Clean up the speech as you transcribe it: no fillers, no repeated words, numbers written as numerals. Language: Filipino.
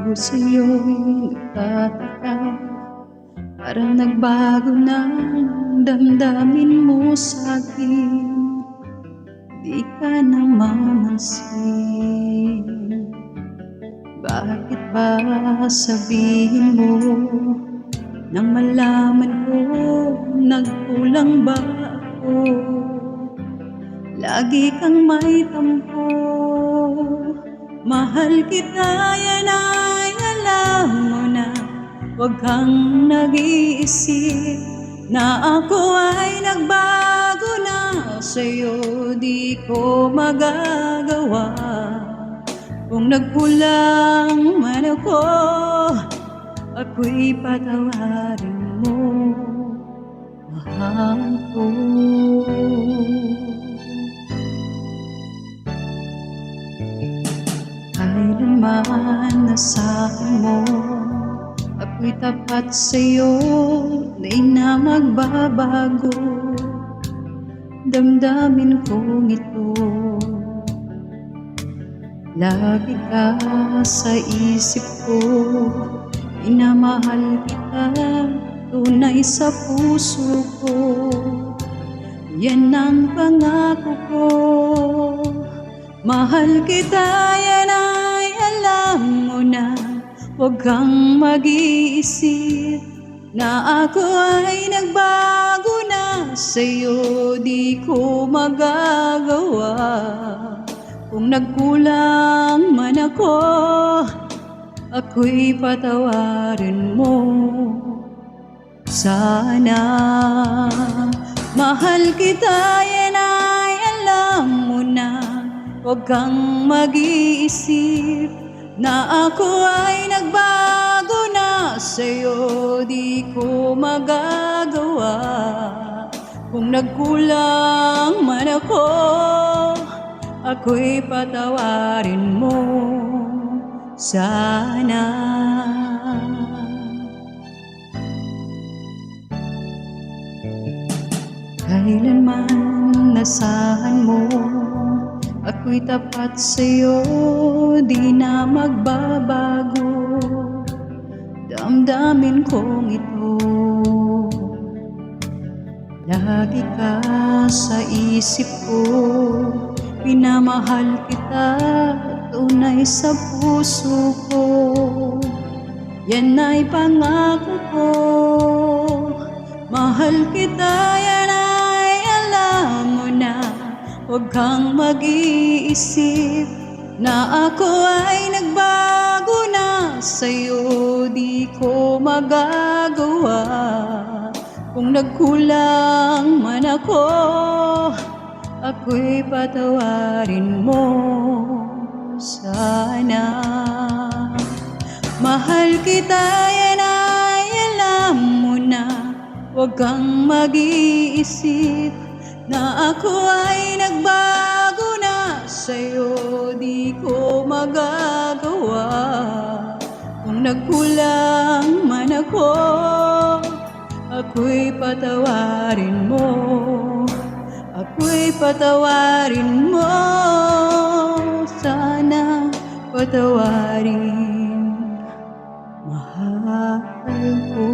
Ako sa'yo'y nagtataka, parang nagbago ng damdamin mo sa'kin. Di ka namamansin. Bakit ba sabihin mo nang malaman ko nagkulang ba ako? Lagi kang may tampo. Mahal kita, yan ay alam mo na. Huwag kang nag-iisip na ako ay nagbago na. Sa'yo di ko magagawa. Kung nagkulang man ako, ako'y patawarin mo, mahal ko. Kailanman nasahan mo, ako'y tapat sa'yo, di na magbabago. Damdamin kong ito, lagi ka sa isip ko. Minamahal kita, tunay sa puso ko. Yan ang pangako ko. Mahal kita, yan ay alam mo na. Huwag kang mag-iisip na ako ay nagbago na. Sa'yo di ko magagawa. Kung nagkulang man ako, ako'y patawarin mo sana. Mahal kita, yan ay alam mo na. Huwag kang mag-iisip na ako ay nagbago na. Sa'yo di ko magagawa. Kung nagkulang man ako, ako'y patawarin mo sana. Kailanman nasahan mo, ako'y tapat sa'yo, di na magbabago. Damdamin kong ito, lagi ka sa isip ko. Pinamahal kita, tunay sa puso ko. Yan ay pangako ko. Mahal kita, yan ay alam mo na. Huwag kang mag-iisip na ako ay nagbago na. Sa'yo di ko magagawa. Kung nagkulang man ako, ako'y patawarin mo sana. Mahal kita, yan ay alam mo na. Huwag kang mag-iisip na ako ay nagbago na. Sa'yo di ko magagawa. Kung nagkulang man ako, ako'y patawarin mo. Ako'y patawarin mo sana. Patawarin, mahal ko.